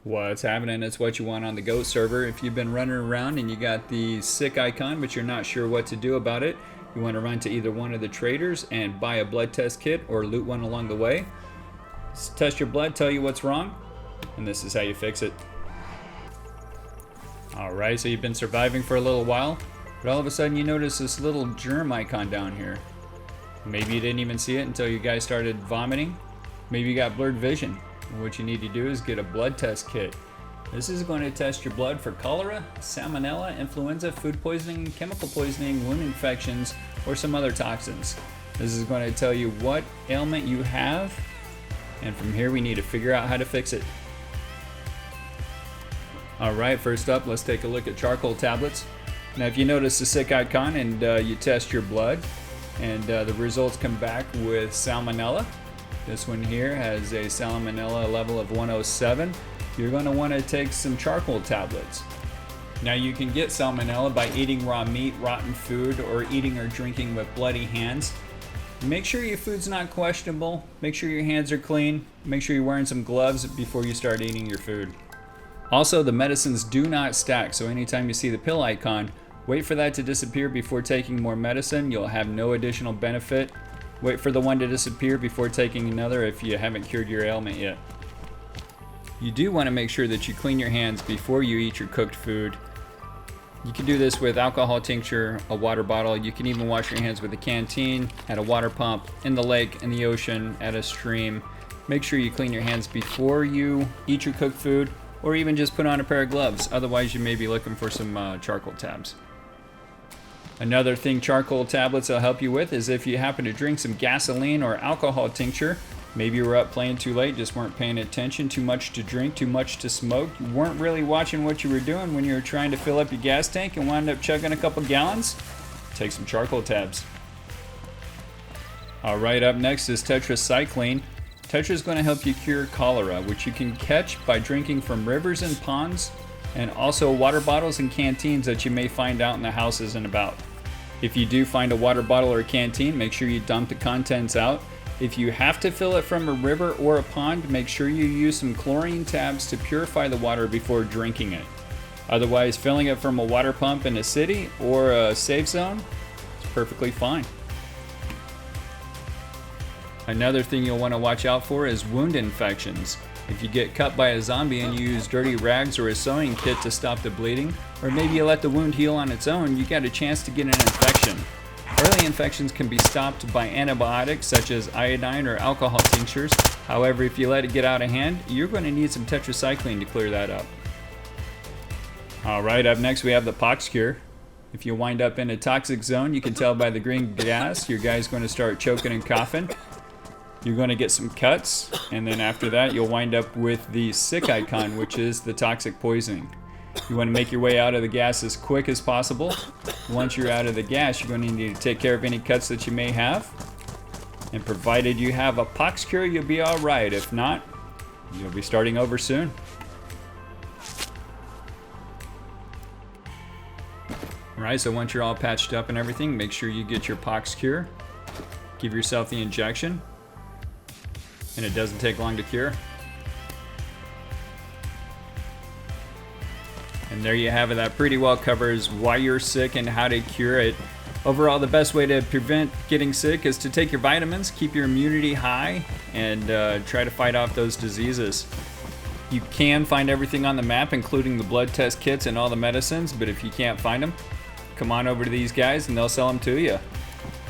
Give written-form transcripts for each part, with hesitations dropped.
What's happening? It's What You Want on the Goat server. If you've been running around and you got the sick icon but you're not sure what to do about it, you want to run to either one of the traders and buy a blood test kit or loot one along the way. Test your blood, tell you what's wrong, and this is how you fix it. Alright, so you've been surviving for a little while, but all of a sudden you notice this little germ icon down here. Maybe you didn't even see it until you guys started vomiting. Maybe you got blurred vision. What you need to do is get a blood test kit. This is going to test your blood for cholera, salmonella, influenza, food poisoning, chemical poisoning, wound infections, or some other toxins. This is going to tell you what ailment you have, and from here we need to figure out how to fix it. Alright, first up, let's take a look at charcoal tablets. Now if you notice the sick icon and you test your blood and the results come back with salmonella, this one here has a salmonella level of 107. You're going to want to take some charcoal tablets. Now you can get salmonella by eating raw meat, rotten food, or eating or drinking with bloody hands. Make sure your food's not questionable. Make sure your hands are clean. Make sure you're wearing some gloves before you start eating your food. Also, the medicines do not stack, so anytime you see the pill icon, wait for that to disappear before taking more medicine. You'll have no additional benefit. Wait for the one to disappear before taking another if you haven't cured your ailment yet. You do want to make sure that you clean your hands before you eat your cooked food. You can do this with alcohol tincture, a water bottle. You can even wash your hands with a canteen, at a water pump, in the lake, in the ocean, at a stream. Make sure you clean your hands before you eat your cooked food, or even just put on a pair of gloves. Otherwise, you may be looking for some charcoal tabs. Another thing charcoal tablets will help you with is if you happen to drink some gasoline or alcohol tincture. Maybe you were up playing too late, just weren't paying attention, too much to drink, too much to smoke. You weren't really watching what you were doing when you were trying to fill up your gas tank and wound up chugging a couple gallons. Take some charcoal tabs. Alright, up next is Tetracycline. Tetra is going to help you cure cholera, which you can catch by drinking from rivers and ponds, and also water bottles and canteens that you may find out in the houses and about. If you do find a water bottle or a canteen, make sure you dump the contents out. If you have to fill it from a river or a pond, make sure you use some chlorine tabs to purify the water before drinking it. Otherwise, filling it from a water pump in a city or a safe zone is perfectly fine. Another thing you'll want to watch out for is wound infections. If you get cut by a zombie and you use dirty rags or a sewing kit to stop the bleeding, or maybe you let the wound heal on its own, you got a chance to get an infection. Early infections can be stopped by antibiotics such as iodine or alcohol tinctures. However, if you let it get out of hand, you're going to need some tetracycline to clear that up. Alright, up next we have the pox cure. If you wind up in a toxic zone, you can tell by the green gas, your guy's going to start choking and coughing. You're going to get some cuts, and then after that you'll wind up with the sick icon, which is the toxic poisoning. You want to make your way out of the gas as quick as possible. Once you're out of the gas, you're going to need to take care of any cuts that you may have. And provided you have a pox cure, you'll be alright. If not, you'll be starting over soon. Alright, so once you're all patched up and everything, make sure you get your pox cure. Give yourself the injection. And it doesn't take long to cure. And there you have it. That pretty well covers why you're sick and how to cure it. Overall, the best way to prevent getting sick is to take your vitamins, keep your immunity high, and try to fight off those diseases. You can find everything on the map, including the blood test kits and all the medicines, but if you can't find them, come on over to these guys and they'll sell them to you.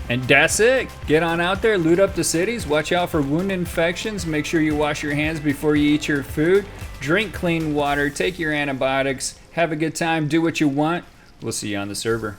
And that's it. Get on out there, loot up the cities, watch out for wound infections, make sure you wash your hands before you eat your food, drink clean water, take your antibiotics, have a good time, do what you want. We'll see you on the server.